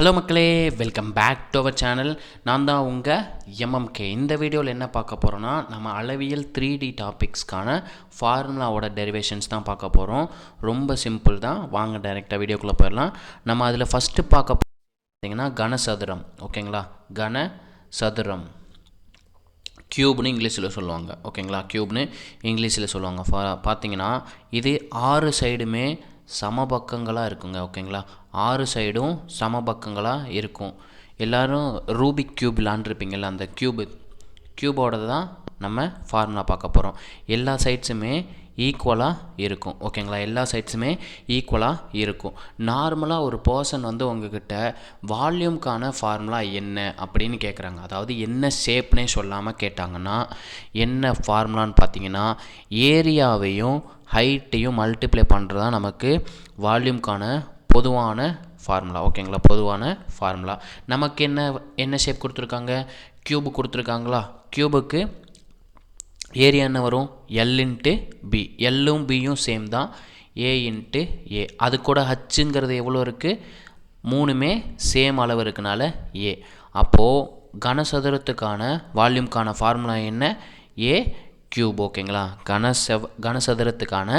Hello மக்களே, welcome back to our channel. நான் தான் உங்கள் எம்எம்கே. இந்த வீடியோவில் என்ன பார்க்க போகிறோன்னா, நம்ம அளவியல் 3D டாபிக்ஸ்க்கான ஃபார்முலாவோட டெரிவேஷன்ஸ் தான் பார்க்க போகிறோம். ரொம்ப சிம்பிள் தான். வாங்க டைரெக்டாக வீடியோக்குள்ளே போயிடலாம். நம்ம அதில் ஃபஸ்ட்டு பார்க்க பார்த்தீங்கன்னா கனசதுரம். ஓகேங்களா, கனசதுரம் க்யூப்னு இங்கிலீஷில் சொல்லுவாங்க. ஓகேங்களா, க்யூப்னு இங்கிலீஷில் சொல்லுவாங்க. பார்த்தீங்கன்னா இது 6 சைடுமே சமபக்கங்களாக இருக்குங்க. ஓகேங்களா, 6 சைடும் சமபக்கங்களாக இருக்கும். எல்லோரும் ரூபிக் க்யூப் விளாண்டுருப்பீங்கள்ல, அந்த க்யூபோட தான் நம்ம ஃபார்முலா பார்க்க போகிறோம். எல்லா சைட்ஸுமே ஈக்குவலாக இருக்கும். ஓகேங்களா, எல்லா சைட்ஸுமே ஈக்குவலாக இருக்கும். நார்மலாக ஒரு பர்சன் வந்து உங்ககிட்ட வால்யூம்க்கான ஃபார்முலா என்ன அப்படின்னு கேட்குறாங்க. அதாவது என்ன ஷேப்னே சொல்லாமல் கேட்டாங்கன்னா என்ன ஃபார்முலான்னு பார்த்தீங்கன்னா, ஏரியாவையும் ஹைட்டையும் மல்டிப்ளை பண்ணுறது தான் நமக்கு வால்யூம்க்கான பொதுவான ஃபார்முலா. ஓகேங்களா, பொதுவான ஃபார்முலா. நமக்கு என்ன ஷேப் கொடுத்துருக்காங்க? க்யூபு கொடுத்துருக்காங்களா? க்யூபுக்கு ஏரியா என்ன வரும்? L into B. எல்லும் பியும் சேம் தான், ஏ இன்ட்டு ஏ. அது கூட ஹச்சுங்கிறது எவ்வளோ இருக்குது? 3மே சேம் அளவு இருக்கனால ஏ. அப்போது கனசதுரத்துக்கான வால்யூம்க்கான ஃபார்முலா என்ன? ஏ க்யூப். ஓகேங்களா, கனசதுரத்துக்கான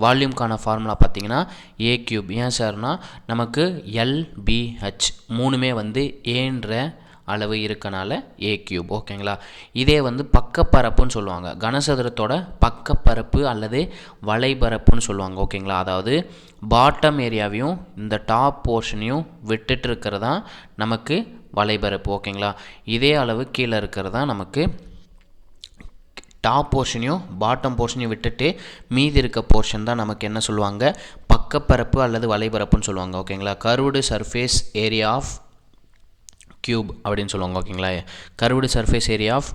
வால்யூம்க்கான ஃபார்முலா பார்த்தீங்கன்னா ஏ க்யூப். ஏன் சார்னா நமக்கு எல்பிஹெச் 3மே வந்து ஏன்ற அளவு இருக்கனால ஏ க்யூப். ஓகேங்களா, இதே வந்து பக்கப்பரப்புன்னு சொல்லுவாங்க. கனசதுரத்தோட பக்கப்பரப்பு அல்லது வலைபரப்புன்னு சொல்லுவாங்க. ஓகேங்களா, அதாவது பாட்டம் ஏரியாவையும் இந்த டாப் போர்ஷனையும் விட்டுட்டு இருக்கிறதா நமக்கு வலைபரப்பு. ஓகேங்களா, இதே அளவு கீழே இருக்கிறதா நமக்கு டாப் போர்ஷனையும் பாட்டம் போர்ஷனையும் விட்டுட்டு மீதி இருக்க போர்ஷன் தான் நமக்கு என்ன சொல்லுவாங்க? பக்கப்பரப்பு அல்லது வலைபரப்புன்னு சொல்லுவாங்க. ஓகேங்களா, curved surface area of cube அப்படின்னு சொல்லுவாங்க. ஓகேங்களா, curved surface area of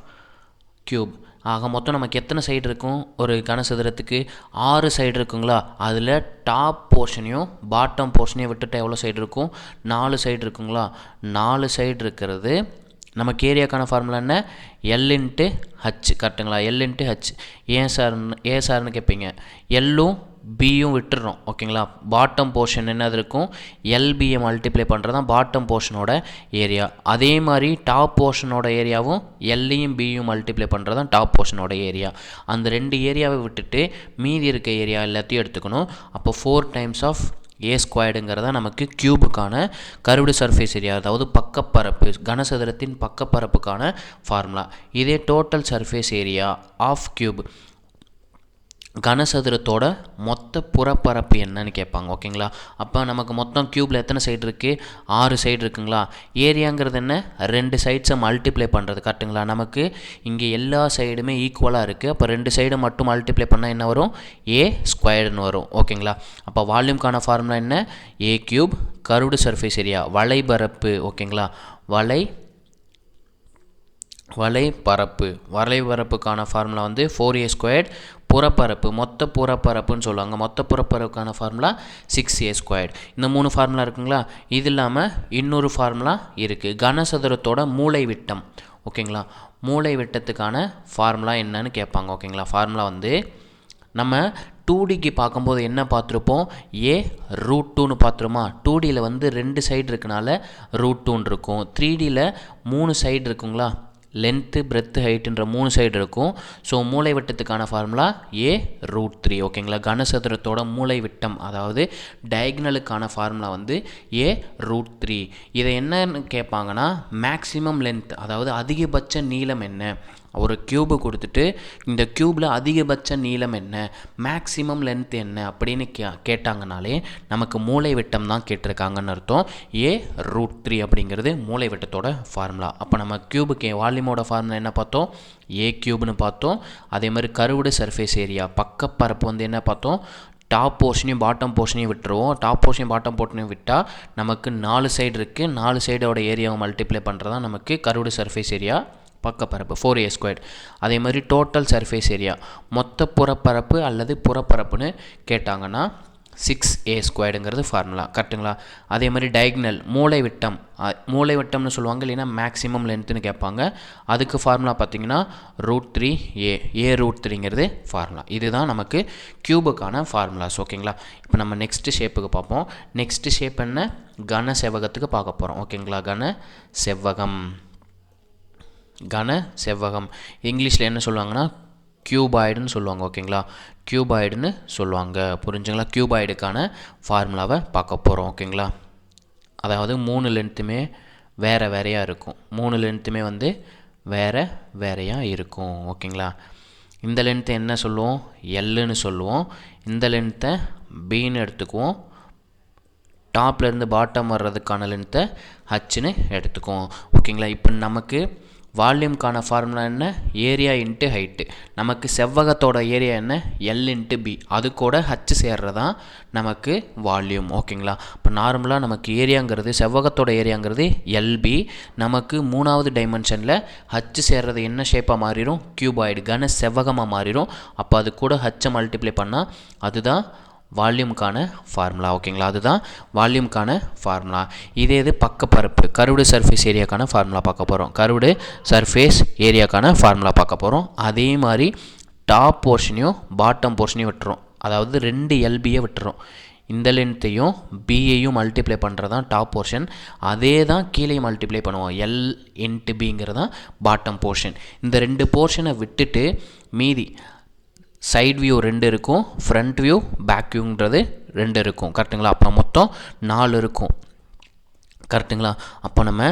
cube. ஆக மொத்தம் நமக்கு எத்தனை சைடு இருக்கும்? ஒரு கனசதுரத்துக்கு 6 சைடு இருக்குங்களா? அதில் டாப் போர்ஷனையும் பாட்டம் போர்ஷனையும் விட்டுட்டு எவ்வளோ சைடு இருக்கும்? 4 சைடு இருக்குங்களா? 4 சைடு இருக்கிறது நமக்கு ஏரியாக்கான ஃபார்முலா என்ன? L into H. கரெக்டுங்களா, எல் இன்ட்டு ஹச். ஏன் சார்னு கேட்பீங்க. எல்லும் பியும் விட்டுறோம். ஓகேங்களா, பாட்டம் போர்ஷன் என்னது இருக்கும்? எல்பியை மல்டிப்ளை பண்ணுறது தான் பாட்டம் போர்ஷனோட ஏரியா. அதே மாதிரி டாப் போர்ஷனோட ஏரியாவும் எல்லையும் பியும் மல்டிப்ளை பண்ணுறது தான் டாப் போர்ஷனோட ஏரியா. அந்த 2 ஏரியாவை விட்டுட்டு மீதி இருக்க ஏரியா எல்லாத்தையும் எடுத்துக்கணும். அப்போ 4 டைம்ஸ் ஆஃப் ஏ ஸ்கொயர்டுங்கிறதா நமக்கு க்யூபுக்கான கர்வ்டு சர்ஃபேஸ் ஏரியா, அதாவது பக்கப்பரப்பு, கனசதுரத்தின் பக்கப்பரப்புக்கான ஃபார்முலா. இதே total surface area of cube, கனசதுரத்தோட மொத்த புறப்பரப்பு என்னன்னு கேட்பாங்க. ஓகேங்களா, அப்போ நமக்கு மொத்தம் க்யூப்பில் எத்தனை சைடு இருக்குது? 6 சைடு இருக்குங்களா? ஏரியாங்கிறது என்ன? 2 சைட்ஸை மல்டிப்ளை பண்ணுறது. கரெக்டுங்களா, நமக்கு இங்கே எல்லா சைடுமே ஈக்குவலாக இருக்குது. அப்போ 2 சைடு மட்டும் மல்டிப்ளை பண்ணால் என்ன வரும்? ஏ ஸ்கொயர்டுன்னு வரும். ஓகேங்களா, அப்போ வால்யூம்க்கான ஃபார்முலா என்ன? ஏ க்யூப் கர்வ்டு சர்ஃபேஸ் ஏரியா, வலைபரப்பு. ஓகேங்களா, வலைபரப்புக்கான ஃபார்முலா வந்து 4a ஸ்கொயர்ட். புறப்பரப்பு, மொத்த புறப்பரப்புன்னு சொல்லுவாங்க. மொத்த புறப்பரப்புக்கான ஃபார்முலா 6a ஸ்கொயர்ட். இந்த 3 ஃபார்முலா இருக்குங்களா? இது இல்லாமல் இன்னொரு ஃபார்முலா இருக்குது, கனசதுரத்தோட மூளை விட்டம். ஓகேங்களா, மூளை விட்டத்துக்கான ஃபார்முலா என்னன்னு கேட்பாங்க. ஓகேங்களா, ஃபார்முலா வந்து நம்ம 2Dக்கு பார்க்கும்போது என்ன பார்த்துருப்போம்? ஏ √2ன்னு பார்த்துருமா? 2Dயில் வந்து 2 சைடு இருக்கனால √2ன்னு இருக்கும். 3Dயில் 3 சைடு இருக்குங்களா? லென்த்து, பிரெத்து, ஹைட்டுன்ற 3 சைடு இருக்கும். ஸோ மூளை விட்டத்துக்கான ஃபார்முலா ஏ √3. ஓகேங்களா, கனசதுரத்தோட மூளை விட்டம் அதாவது டயக்னலுக்கான ஃபார்முலா வந்து ஏ √3. இதை என்னன்னு கேட்பாங்கன்னா மேக்ஸிமம் லென்த், அதாவது அதிகபட்ச நீளம் என்ன? ஒரு க்யூபு கொடுத்துட்டு இந்த க்யூப்பில் அதிகபட்ச நீளம் என்ன, மேக்ஸிமம் லென்த் என்ன அப்படின்னு கேட்டாங்கனாலே நமக்கு மூளை விட்டம் தான் கேட்டிருக்காங்கன்னு அர்த்தம். ஏ √3 அப்படிங்கிறது மூளை விட்டத்தோட ஃபார்முலா. அப்போ நம்ம க்யூபுக்கு வால்யூமோட ஃபார்முலா என்ன பார்த்தோம்? ஏ க்யூப்னு பார்த்தோம். அதே மாதிரி கர்வ்டு சர்ஃபேஸ் ஏரியா பக்கப்பரப்பு வந்து என்ன பார்த்தோம்? டாப் போர்ஷனையும் பாட்டம் போர்ஷனையும் விட்டுருவோம். டாப் போர்ஷனையும் பாட்டம் போர்ஷனையும் விட்டால் நமக்கு 4 சைடு இருக்குது. 4 சைடோட ஏரியாவை மல்டிப்ளை பண்ணுறது தான் நமக்கு கர்வ்டு சர்ஃபேஸ் ஏரியா பக்கப்பரப்பு 4a ஸ்கொயர்ட். அதே மாதிரி டோட்டல் சர்ஃபேஸ் ஏரியா, மொத்த புறப்பரப்பு அல்லது புறப்பரப்புன்னு கேட்டாங்கன்னா 6a ஸ்கொயர்டுங்கிறது ஃபார்முலா. கரெக்டுங்களா, அதே மாதிரி டயக்னல் மூளை விட்டம்னு சொல்லுவாங்க, இல்லைன்னா மேக்ஸிமம் லென்த்துன்னு கேட்பாங்க. அதுக்கு ஃபார்முலா பார்த்தீங்கன்னா √3a, ஏ √3ங்கிறது ஃபார்முலா. இதுதான் நமக்கு க்யூபுக்கான ஃபார்முலாஸ். ஓகேங்களா, இப்போ நம்ம நெக்ஸ்ட்டு ஷேப்புக்கு பார்ப்போம். நெக்ஸ்ட்டு ஷேப் என்ன? கன செவ்வகத்துக்கு பார்க்க போகிறோம். ஓகேங்களா, கன செவ்வகம் இங்கிலீஷில் என்ன சொல்லுவாங்கன்னா கியூபாய்டுன்னு சொல்லுவாங்க. ஓகேங்களா, கியூபாய்டுன்னு சொல்லுவாங்க. புரிஞ்சுங்களா? கியூபாய்டுக்கான ஃபார்முலாவை பார்க்க போகிறோம். ஓகேங்களா, அதாவது 3 லென்த்துமே வேறு வேறையாக இருக்கும். 3 லென்த்துமே வந்து வேறு வேறையாக இருக்கும். ஓகேங்களா, இந்த லென்த்தை என்ன சொல்லுவோம்? எல்லுன்னு சொல்லுவோம். இந்த லென்த்தை பின்னு எடுத்துக்குவோம். டாப்லேருந்து பாட்டம் வர்றதுக்கான லென்த்தை ஹச்சுன்னு எடுத்துக்குவோம். ஓகேங்களா, இப்போ நமக்கு வால்யூம்க்கான ஃபார்முலா என்ன? Area into height. நமக்கு செவ்வகத்தோட ஏரியா என்ன? L into B. அது கூட ஹச் சேர்றதான் நமக்கு வால்யூம். ஓகேங்களா, இப்போ நார்மலாக நமக்கு ஏரியாங்கிறது, செவ்வகத்தோட ஏரியாங்கிறது எல்பி. நமக்கு 3வது டைமென்ஷனில் ஹச் சேர்றது என்ன ஷேப்பாக மாறிடும்? கியூபாய்டு, கன செவ்வகமாக மாறிடும். அப்போ அது கூட ஹச்சை மல்டிப்ளை பண்ணால் அதுதான் வால்யூம்க்கான ஃபார்முலா. ஓகேங்களா, அதுதான் வால்யூம்க்கான ஃபார்முலா. இதே இது பக்கப்பரப்பு, கர்வ்டு சர்ஃபேஸ் ஏரியாக்கான ஃபார்முலா பார்க்க போகிறோம். கர்வ்டு சர்ஃபேஸ் ஏரியாக்கான ஃபார்முலா பார்க்க போகிறோம். அதே மாதிரி டாப் போர்ஷனையும் பாட்டம் போர்ஷனையும் விட்டுரும். அதாவது 2 எல்பியை விட்டுரும். இந்த லென்த்தையும் பியையும் மல்டிப்ளை பண்ணுறது தான் டாப் போர்ஷன். அதே தான் கீழே மல்டிப்ளை பண்ணுவோம். எல் இன்ட்டு பிங்கிறது தான் பாட்டம் போர்ஷன். இந்த 2 போர்ஷனை விட்டுட்டு மீதி சைட் வியூ 2 இருக்கும், ஃப்ரண்ட் வியூ பேக் வியூங்கிறது 2 இருக்கும். கரெக்டுங்களா? அப்போ மொத்தம் 4 இருக்கும். கரெக்டுங்களா? அப்போ நம்ம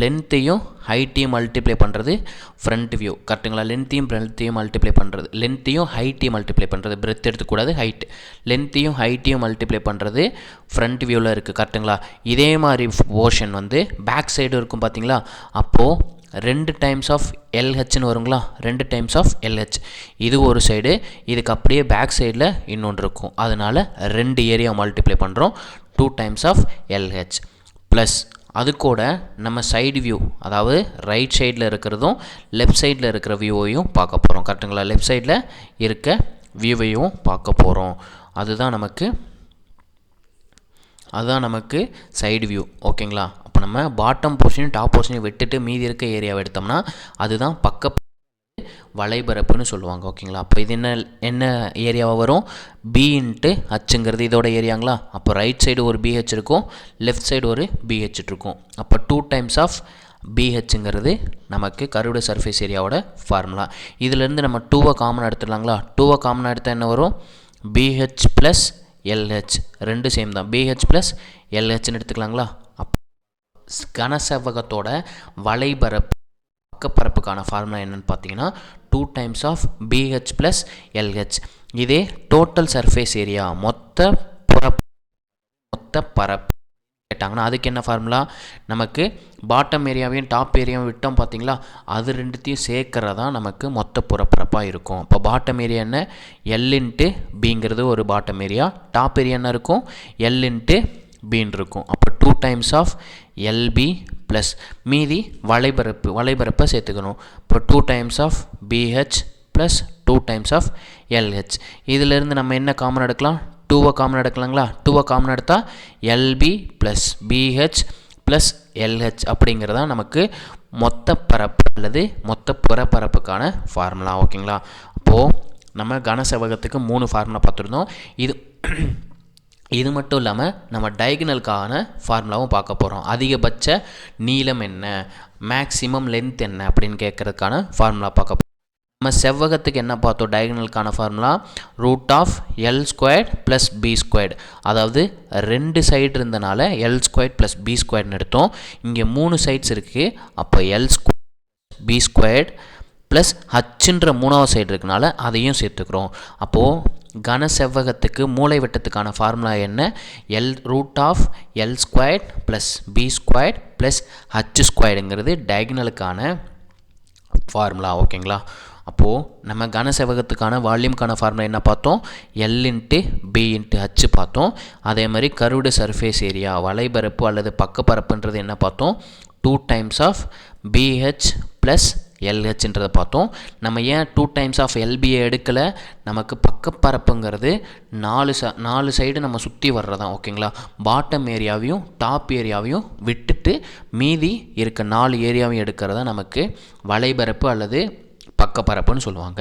லென்த்தையும் ஹைட்டையும் மல்டிப்ளை பண்ணுறது ஃப்ரண்ட் வியூ. கரெக்டுங்களா? லென்த்தையும் மல்டிப்ளை பண்ணுறது, லென்த்தையும் ஹைட்டையும் மல்டிப்ளை பண்ணுறது, பிரெத் எடுத்துக்கூடாது, ஹைட். லென்த்தையும் ஹைட்டையும் மல்டிப்ளை பண்ணுறது ஃப்ரண்ட் வியூவில் இருக்குது. கரெக்டுங்களா? இதே மாதிரி போர்ஷன் வந்து பேக் சைடு இருக்கும். பார்த்தீங்களா? அப்போது 2 டைம்ஸ் ஆஃப் எல்ஹெச்னு வருங்களா? 2 டைம்ஸ் ஆஃப் எல்ஹெச். இது ஒரு சைடு, இதுக்கு அப்படியே பேக் சைடில் இன்னொன்று இருக்கும். அதனால் 2 ஏரியா மல்டிப்ளை பண்ணுறோம். 2 டைம்ஸ் ஆஃப் எல்ஹெச் ப்ளஸ் அது கூட நம்ம சைடு வியூ, அதாவது ரைட் சைடில் இருக்கிறதும் லெஃப்ட் சைடில் இருக்கிற வியூவையும் பார்க்க போகிறோம். கரெக்டுங்களா? லெஃப்ட் சைடில் இருக்க வியூவையும் பார்க்க போகிறோம். அதுதான் நமக்கு சைடு வியூ. ஓகேங்களா? அப்போ நம்ம பாட்டம் போர்ஷனையும் டாப் போர்ஷனையும் விட்டுட்டு மீதி இருக்க ஏரியாவை எடுத்தோம்னா அதுதான் பக்க வளைபரப்புன்னு சொல்லுவாங்க. ஓகேங்களா? அப்போ இது என்ன ஏரியாவாக வரும்? பி இன்ட்டு ஹச்சுங்கிறது இதோட ஏரியாங்களா? அப்போ ரைட் சைடு ஒரு பிஹெச் இருக்கும், லெஃப்ட் சைடு ஒரு பிஹெச் இருக்கும். அப்போ 2 டைம்ஸ் ஆஃப் பிஹெச்சுங்கிறது நமக்கு கர்வ்டு சர்ஃபேஸ் ஏரியாவோட ஃபார்முலா. இதிலேருந்து நம்ம 2வை காமனாக எடுத்துடலாங்களா? 2வை காமனாக எடுத்தால் என்ன வரும்? பிஹெச் ப்ளஸ் எல்ஹெச், 2 சேம் தான். பிஹெச் ப்ளஸ் எல்ஹெச்னு எடுத்துக்கலாங்களா? அப்போ கனசெவ்வகத்தோட வளைபரப்பு பரப்புக்கான ஃபார்முலா என்னன்னு பார்த்தீங்கன்னா 2 times of BH plus LH. இதே டோட்டல் சர்ஃபேஸ் ஏரியா, மொத்த பரப்பு கேட்டாங்கன்னா அதுக்கு என்ன ஃபார்முலா? நமக்கு பாட்டம் ஏரியாவையும் டாப் ஏரியாவும் விட்டோம் பார்த்தீங்களா? அது 2த்தையும் சேர்க்கறதா நமக்கு மொத்த புறப்பரப்பாக இருக்கும். இப்போ பாட்டம் ஏரியா என்ன? எல் இன்ட்டு பிங்கிறது ஒரு பாட்டம் ஏரியா. டாப் ஏரியா என்ன இருக்கும்? எல் இன்ட்டு பின்னு இருக்கும். அப்போ 2 டைம்ஸ் ஆஃப் எல்பி ப்ளஸ் மீதி வளைபரப்பை சேர்த்துக்கணும். இப்போ 2 times of BH plus 2 times of LH. இதிலேருந்து நம்ம என்ன காமன் எடுக்கலாம்? 2வை காமன் எடுக்கலாங்களா? 2வை காமன் எடுத்தால் LB plus BH plus LH அப்படிங்கிறதா நமக்கு மொத்த பரப்பு அல்லது மொத்த புறப்பரப்புக்கான ஃபார்முலா. ஓகேங்களா? அப்போது நம்ம கனசெவ்வகத்துக்கு 3 ஃபார்முலா பார்த்துருந்தோம். இது மட்டும் இல்லாமல் நம்ம டயகனலுக்கான ஃபார்முலாவும் பார்க்க போகிறோம். அதிகபட்ச நீளம் என்ன, மேக்ஸிமம் லென்த் என்ன அப்படின்னு கேட்குறதுக்கான ஃபார்முலா பார்க்க போகிறோம். நம்ம செவ்வகத்துக்கு என்ன பார்த்தோம்? டயகனலுக்கான ஃபார்முலா √L² ப்ளஸ் B². அதாவது 2 சைடு இருந்தனால L² ப்ளஸ் B² எடுத்தோம். இங்கே 3 சைட்ஸ் இருக்குது. அப்போ L² B² ப்ளஸ் ஹச்சுன்ற 3வது சைடு இருக்கனால அதையும் சேர்த்துக்கிறோம். அப்போது கன செவ்வகத்துக்கு மூளை வெட்டத்துக்கான ஃபார்முலா என்ன? √L² ப்ளஸ் B² ப்ளஸ் H²ங்கிறது டயகனலுக்கான ஃபார்முலா. ஓகேங்களா? அப்போது நம்ம கன செவ்வகத்துக்கான வால்யூம்க்கான ஃபார்முலா என்ன பார்த்தோம்? L into B into H பார்த்தோம். அதே மாதிரி கர்வ்டு சர்ஃபேஸ் ஏரியா, வளைபரப்பு அல்லது பக்கப்பரப்புன்றது என்ன பார்த்தோம்? 2 டைம்ஸ் ஆஃப் பிஹெச் ப்ளஸ் எல்ஹெச்ன்றதை பார்த்தோம். நம்ம ஏன் 2 டைம்ஸ் ஆஃப் எல்பியை எடுக்கலை? நமக்கு பக்கப்பரப்புங்கிறது 4 சைடு நம்ம சுற்றி வர்றதான். ஓகேங்களா? பாட்டம் ஏரியாவையும் டாப் ஏரியாவையும் விட்டுட்டு மீதி இருக்க 4 ஏரியாவையும் எடுக்கிறதா நமக்கு வளைபரப்பு அல்லது பக்கப்பரப்புன்னு சொல்லுவாங்க.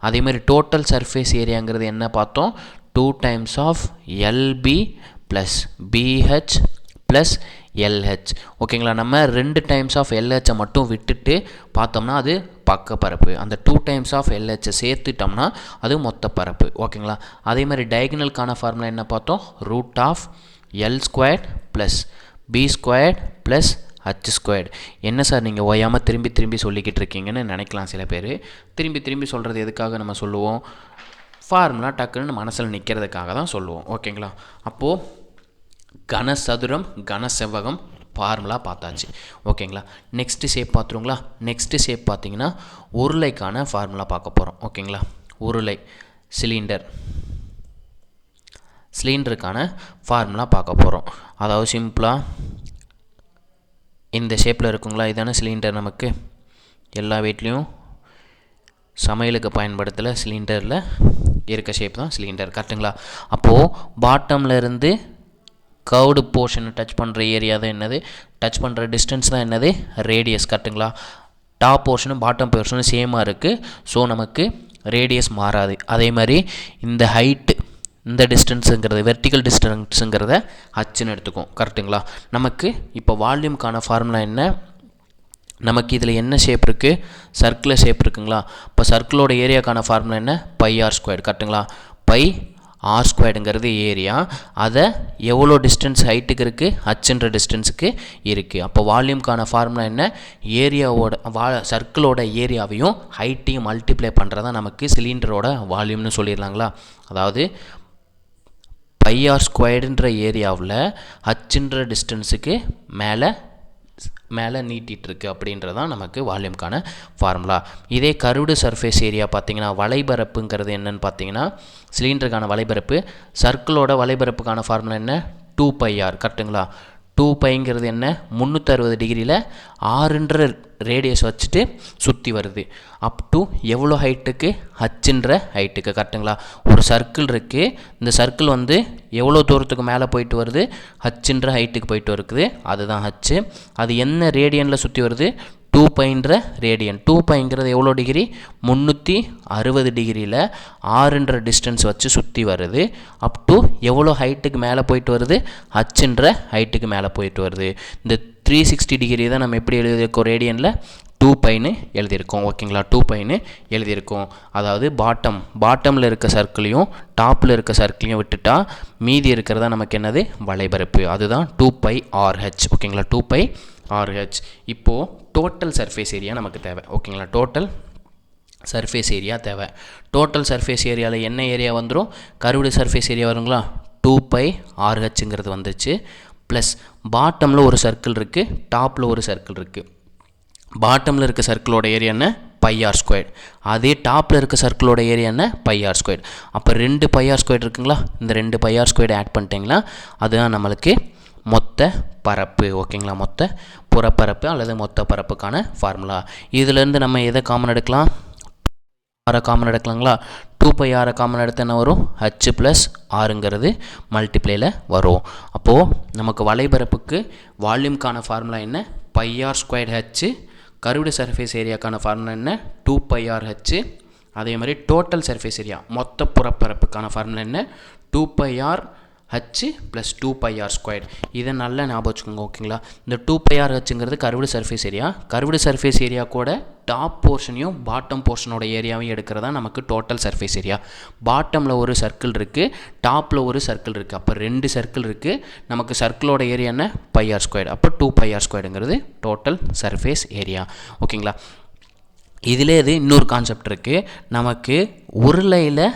அதேமாதிரி டோட்டல் சர்ஃபேஸ் ஏரியாங்கிறது என்ன பார்த்தோம்? 2 times of LB plus BH plus LH. ஓகேங்களா, நம்ம 2 டைம்ஸ் ஆஃப் LHஐ மட்டும் விட்டுட்டு பார்த்தோம்னா அது பக்க பரப்பு. அந்த 2 டைம்ஸ் ஆஃப் LHஐ சேர்த்துட்டோம்னா அது மொத்த பரப்பு. ஓகேங்களா, அதே மாதிரி டயகனலுக்கான ஃபார்முலா என்ன பார்த்தோம்? Root of L² plus B² plus H². என்ன சார் நீங்கள் ஓயாமல் திரும்பி சொல்லிக்கிட்டு இருக்கீங்கன்னு நினைக்கலாம் சில பேர். திரும்பி சொல்கிறது எதுக்காக நம்ம சொல்லுவோம்? ஃபார்முலா டக்குன்னு மனசில் நிற்கிறதுக்காக தான் சொல்லுவோம். ஓகேங்களா, அப்போது கனசதுரம் கனசெவ்வகம் ஃபார்முலா பார்த்தாச்சு. ஓகேங்களா, நெக்ஸ்ட்டு ஷேப் பார்த்துருங்களா? நெக்ஸ்ட்டு ஷேப் பார்த்தீங்கன்னா உருளைக்கான ஃபார்முலா பார்க்க போகிறோம். ஓகேங்களா, உருளை சிலிண்டருக்கான ஃபார்முலா பார்க்க போகிறோம். அதாவது சிம்பிளாக இந்த ஷேப்பில் இருக்குங்களா, இதான சிலிண்டர். நமக்கு எல்லா வீட்லேயும் சமையலுக்கு பயன்படுத்தல சிலிண்டரில் இருக்க ஷேப் தான் சிலிண்டர். கரெக்டுங்களா? அப்போது பாட்டமில் இருந்து கர்வ்டு போர்ஷனை டச் பண்ணுற ஏரியா தான் என்னது? டச் பண்ணுற டிஸ்டன்ஸ் தான் என்னது? ரேடியஸ். கரெக்டுங்களா? டாப் போர்ஷனும் பாட்டம் போர்ஷனும் சேமாக இருக்குது. ஸோ நமக்கு ரேடியஸ் மாறாது. அதே மாதிரி இந்த ஹைட்டு, இந்த டிஸ்டன்ஸுங்கிறது வெர்டிக்கல் டிஸ்டன்ஸுங்கிறத ஹச்சுன்னு எடுத்துக்கும். கரெக்டுங்களா? நமக்கு இப்போ வால்யூம்க்கான ஃபார்முலா என்ன? நமக்கு இதில் என்ன ஷேப் இருக்குது? சர்க்கிள் ஷேப் இருக்குங்களா? இப்போ சர்க்கிளோட ஏரியாக்கான ஃபார்முலா என்ன? πr². கரெக்டுங்களா? πr²ங்கிறது ஏரியா. அதை எவ்வளோ டிஸ்டன்ஸ் ஹைட்டுக்கு இருக்குது? ஹச்சுன்ற டிஸ்டன்ஸுக்கு இருக்குது. அப்போ வால்யூம்க்கான ஃபார்முலா என்ன? ஏரியாவோட சர்க்கிளோட ஏரியாவையும் ஹைட்டையும் மல்டிப்ளை பண்ணுறதா நமக்கு சிலிண்டரோட வால்யூம்னு சொல்லிடலாங்களா? அதாவது πr² ஏரியாவில் ஹச்சுன்ற டிஸ்டன்ஸுக்கு மேலே நீட்டிகிட்ருக்கு அப்படின்றதான் நமக்கு வால்யூம்க்கான ஃபார்முலா. இதே கர்வ்டு சர்ஃபேஸ் ஏரியா பார்த்திங்கன்னா வலைபரப்புங்கிறது என்னென்னு பார்த்தீங்கன்னா சிலிண்டருக்கான வலைபரப்பு. சர்க்கிளோட வலைபரப்புக்கான ஃபார்முலா என்ன? 2πr. கரெக்டுங்களா? 2πங்கிறது என்ன? 360 டிகிரியில் 6ன்ற ரேடியஸ் வச்சுட்டு சுற்றி வருது. அப் டு எவ்வளோ ஹைட்டுக்கு? ஹச்சுன்ற ஹைட்டுக்கு. கரெக்டுங்களா? ஒரு சர்க்கிள் இருக்குது. இந்த சர்க்கிள் வந்து எவ்வளோ தூரத்துக்கு மேலே போயிட்டு வருது? ஹச்சுன்ற ஹைட்டுக்கு போயிட்டு இருக்குது. அதுதான் ஹச்சு. அது என்ன ரேடியனில் சுற்றி வருது? 2πன்ற ரேடியன். 2πங்கிறது எவ்வளோ டிகிரி? 360 டிகிரியில் 6ன்ற டிஸ்டன்ஸ் வச்சு சுற்றி வருது. அப் டு எவ்வளோ ஹைட்டுக்கு மேலே போயிட்டு வருது? ஹச்சுன்ற ஹைட்டுக்கு மேலே போயிட்டு வருது. இந்த 360 டிகிரி தான் நம்ம எப்படி எழுதியிருக்கோம்? ரேடியனில் 2πன்னு எழுதியிருக்கோம். ஓகேங்களா? 2πன்னு எழுதியிருக்கோம். அதாவது பாட்டமில் இருக்க சர்க்கிளையும் டாப்பில் இருக்க சர்க்கிளையும் விட்டுட்டா மீதி இருக்கிறதா நமக்கு என்னது? வலைபரப்பு. அதுதான் 2πRH. ஓகேங்களா? 2πRH. இப்போது டோட்டல் சர்ஃபேஸ் ஏரியா நமக்கு தேவை. ஓகேங்களா? டோட்டல் சர்ஃபேஸ் ஏரியா தேவை. டோட்டல் சர்ஃபேஸ் ஏரியாவில் என்ன ஏரியா வந்துடும்? கர்வ்டு சர்ஃபேஸ் ஏரியா வருங்களா? 2πRHங்கிறது வந்துச்சு. ப்ளஸ் பாட்டமில் ஒரு சர்க்கிள் இருக்குது, டாப்பில் ஒரு சர்க்கிள் இருக்குது. பாட்டமில் இருக்க சர்க்கிளோட ஏரியா என்ன? πr². அதே டாப்பில் இருக்க சர்க்கிளோட ஏரியா என்ன? πr². அப்போ 2 πr² இருக்குங்களா? இந்த 2 πr² ஆட் பண்ணிட்டீங்களா அதுதான் நம்மளுக்கு மொத்த பரப்பு. ஓகேங்களா? மொத்த புறப்பரப்பு அல்லது மொத்த பரப்புக்கான ஃபார்முலா. இதிலேருந்து நம்ம எதை காமன் எடுக்கலாம்? காமன் எடுக்கலாங்களா? 2πr காமன் எடுத்து என்ன வரும்? h ப்ளஸ் ஆருங்கிறது மல்டிப்ளேயில் வரும். அப்போது நமக்கு வலைபரப்புக்கு வால்யூம்க்கான ஃபார்முலா என்ன? πr²h. கர்வ்டு சர்ஃபேஸ் ஏரியாக்கான ஃபார்முலா என்ன? 2πRH. அதே மாதிரி டோட்டல் சர்ஃபேஸ் ஏரியா மொத்த புறப்பரப்புக்கான ஃபார்முலா என்ன? 2πRH plus 2πr². இதை நல்லா ஞாபகம் வச்சுக்கோங்க. ஓகேங்களா? இந்த 2πRHங்கிறது curved surface area. Curved surface area கூட டாப் போர்ஷனையும் பாட்டம் போர்ஷனோட ஏரியாவையும் எடுக்கிறதா நமக்கு டோட்டல் சர்ஃபேஸ் ஏரியா. பாட்டமில் ஒரு சர்க்கிள் இருக்குது, டாப்பில் ஒரு சர்க்கிள் இருக்குது. அப்போ 2 சர்க்கிள் இருக்குது. நமக்கு சர்க்கிளோட ஏரியா என்ன? πr². அப்போ 2πr²ங்கிறது டோட்டல் சர்ஃபேஸ் ஏரியா. ஓகேங்களா? இதிலே இது இன்னொரு கான்செப்ட் இருக்குது. நமக்கு உருளையில்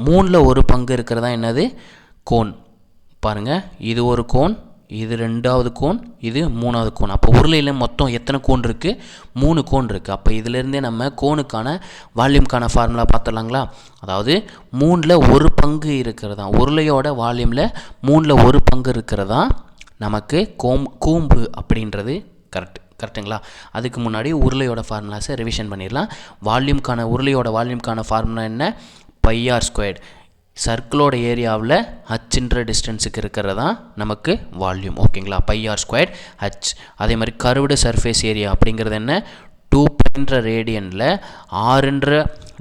3ல் ஒரு பங்கு இருக்கிறதா என்னது? கோன். பாருங்கள், இது ஒரு கோன், இது 2வது கோன், இது 3வது கோன். அப்போ உருளையில் மொத்தம் எத்தனை கோன் இருக்குது? 3 கோன் இருக்குது. அப்போ இதிலேருந்தே நம்ம கோனுக்கான வால்யூம்க்கான ஃபார்முலா பார்த்துடலாங்களா? அதாவது 3ல் ஒரு பங்கு இருக்கிறதா, உருளையோட வால்யூமில் 3ல் ஒரு பங்கு இருக்கிறதா நமக்கு கூம்பு அப்படின்றது கரெக்டுங்களா? அதுக்கு முன்னாடி உருளையோட ஃபார்முலாஸை ரிவிஷன் பண்ணிடலாம். உருளையோட வால்யூம்க்கான ஃபார்முலா என்ன? πr². சர்க்கிளோட ஏரியாவில் ஹச்சுன்ற டிஸ்டன்ஸுக்கு இருக்கிறதா நமக்கு வால்யூம். ஓகேங்களா? πr²h. அதே மாதிரி கர்வ்டு சர்ஃபேஸ் ஏரியா அப்படிங்கிறது என்ன? 2π 2πன்ற ரேடியனில் ஆறுன்ற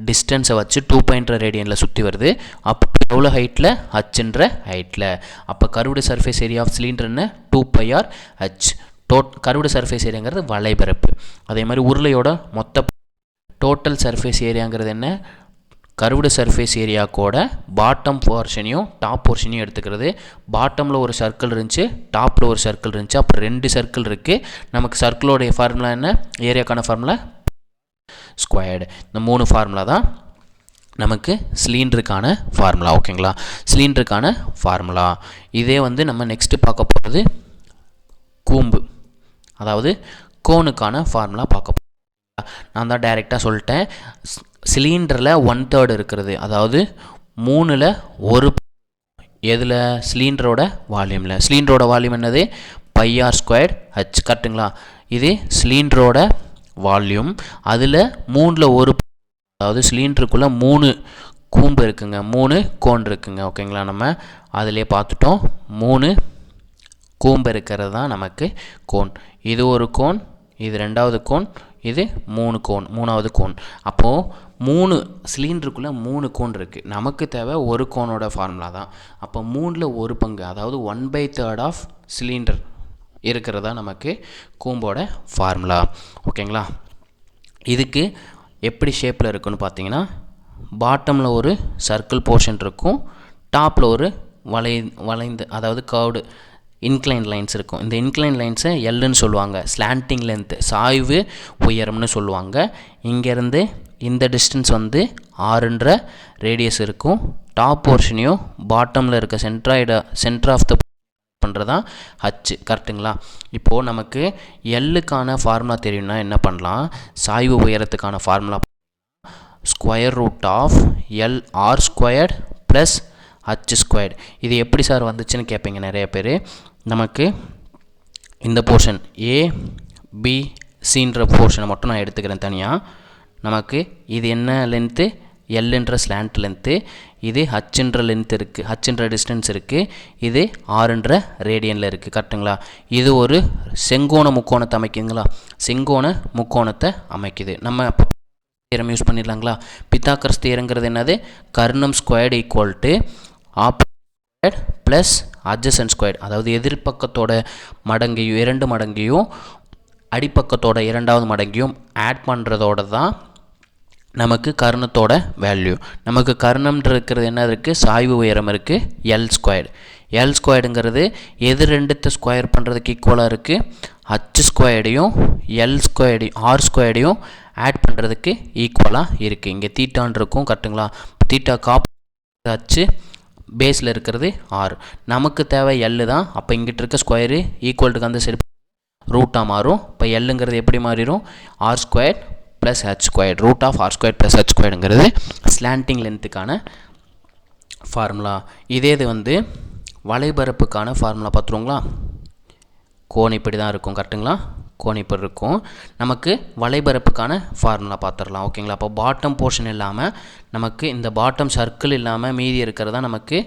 டிஸ்டன்ஸை வச்சு 2πன்ற ரேடியனில் சுற்றி வருது. அப்போ எவ்வளோ ஹைட்டில்? ஹச்சுன்ற ஹைட்டில். அப்போ கர்வ்டு சர்ஃபேஸ் ஏரியா ஆஃப் சிலிண்டர்னு 2πr/h. கர்வ்டு சர்ஃபேஸ் ஏரியாங்கிறது வளைபரப்பு. அதே மாதிரி உருளையோட மொத்த டோட்டல் சர்ஃபேஸ் ஏரியாங்கிறது என்ன? கர்வ்டு சர்ஃபேஸ் ஏரியா கூட பாட்டம் போர்ஷனையும் டாப் போர்ஷனையும் எடுத்துக்கிறது. பாட்டமில் ஒரு சர்க்கிள் இருந்துச்சு, டாப்பில் ஒரு சர்க்கிள் இருந்துச்சு. அப்போ 2 சர்க்கிள் இருக்குது. நமக்கு சர்க்கிளோடைய ஃபார்முலா என்ன? ஏரியாக்கான ஃபார்முலா ஸ்கொயர்டு. இந்த 3 ஃபார்முலா தான் நமக்கு சிலிண்டருக்கான ஃபார்முலா. ஓகேங்களா? சிலிண்டருக்கான ஃபார்முலா. இதே நம்ம நெக்ஸ்ட்டு பார்க்க போகிறது கூம்பு, அதாவது கோனுக்கான ஃபார்முலா பார்க்க போகிறோம். நான் தான் டைரெக்டாக சொல்லிட்டேன். சிலிண்டரில் 1/3 இருக்கிறது, அதாவது 3ல் 1 எதில்? சிலிண்டரோட வால்யூமில். சிலிண்டரோட வால்யூம் என்னது? πr²h. கரெக்டுங்களா? இது சிலிண்டரோட வால்யூம். அதில் 3ல் 1, அதாவது சிலிண்டருக்குள்ளே 3 கூம்பு இருக்குங்க, 3 கோன் இருக்குங்க. ஓகேங்களா? நம்ம அதிலே பார்த்துட்டோம். 3 கூம்பு இருக்கிறது தான் நமக்கு கோன். இது ஒரு கோன், இது 2வது கோன், இது 3 கோன், 3வது கோன். அப்போது 3 சிலிண்டருக்குள்ளே 3 கோன் இருக்குது. நமக்கு தேவை ஒரு கோனோட ஃபார்முலா தான். அப்போ 3ல் 1 பங்கு, அதாவது 1/3 ஆஃப் சிலிண்டர் இருக்கிறதா நமக்கு கூம்போட ஃபார்முலா. ஓகேங்களா? இதுக்கு எப்படி ஷேப்பில் இருக்குன்னு பார்த்தீங்கன்னா, பாட்டமில் ஒரு சர்க்கிள் போர்ஷன் இருக்கும், டாப்பில் ஒரு வளைந்து அதாவது கர்வ்டு இன்க்ளைன் லைன்ஸ் இருக்கும். இந்த இன்க்ளைன் லைன்ஸை எல்லுன்னு சொல்லுவாங்க. ஸ்லாண்டிங் லென்த்து, சாய்வு உயரம்னு சொல்லுவாங்க. இங்கேருந்து இந்த டிஸ்டன்ஸ் 6ன்ற ரேடியஸ் இருக்கும். டாப் போர்ஷனையும் பாட்டமில் இருக்க சென்டர் ஆஃப் த பண்ணுறதான் ஹச். கரெக்டுங்களா? இப்போது நமக்கு எல்லுக்கான ஃபார்முலா தெரியும்னா என்ன பண்ணலாம்? சாய்வு உயரத்துக்கான ஃபார்முலா √L r² + h². இது எப்படி சார் வந்துச்சுன்னு கேட்பீங்க நிறைய பேர். நமக்கு இந்த போர்ஷன் ABCன்ற போர்ஷனை மட்டும் நான் எடுத்துக்கிறேன் தனியாக. நமக்கு இது என்ன லென்த்து? எல்லுன்ற slant length. இது ஹச்சுன்ற லென்த் இருக்குது, ஹச்சுன்ற டிஸ்டன்ஸ் இருக்குது. இது 6ன்ற ரேடியனில் இருக்குது. கரெக்டுங்களா? இது ஒரு செங்கோண முக்கோணத்தை அமைக்குதுங்களா? செங்கோண முக்கோணத்தை அமைக்குது. நம்ம அப்போ தியரம் யூஸ் பண்ணிடலாங்களா? பித்தாகரஸ் தியரங்கிறது என்னது? கர்ணம் squared equal to opposite plus adjacent squared. அதாவது எதிர்பக்கத்தோட மடங்கையும் 2 மடங்கையும் அடிப்பக்கத்தோட 2வது மடங்கையும் ஆட் பண்ணுறதோட தான் நமக்கு கர்ணத்தோட வேல்யூ. நமக்கு கர்ணம்ன்ற இருக்கிறது என்ன இருக்குது? சாய்வு உயரம் இருக்குது, L². L²ங்கிறது எது 2த்தை ஸ்கொயர் பண்ணுறதுக்கு ஈக்குவலாக இருக்குது? h²டையும் R²டையும் ஆட் பண்ணுறதுக்கு ஈக்குவலாக இருக்குது. இங்கே தீட்டான் இருக்கும். கரெக்டுங்களா? தீட்டா காப் ஹச்சு, பேஸில் இருக்கிறது R. நமக்கு தேவை எல் தான். அப்போ இங்கிட்ட இருக்க ஸ்கொயரு ஈக்குவல்ட்டுக்கு அந்த சைடு ரூட்டாக மாறும். இப்போ எல்லுங்கிறது எப்படி மாறிடும்? R² + h². √R² + h²ங்கிறது slanting லென்த்துக்கான formula. இதே இது வளைபரப்புக்கான ஃபார்முலா பார்த்துருங்களா? கோன் இப்படி தான் இருக்கும். கரெக்டுங்களா? கோன் இப்படி இருக்கும். நமக்கு வளைபரப்புக்கான ஃபார்முலா பார்த்துடலாம். ஓகேங்களா? அப்போ பாட்டம் போர்ஷன் இல்லாமல் நமக்கு இந்த பாட்டம் சர்க்கிள் இல்லாமல் மீதி இருக்கிறது தான் நமக்கு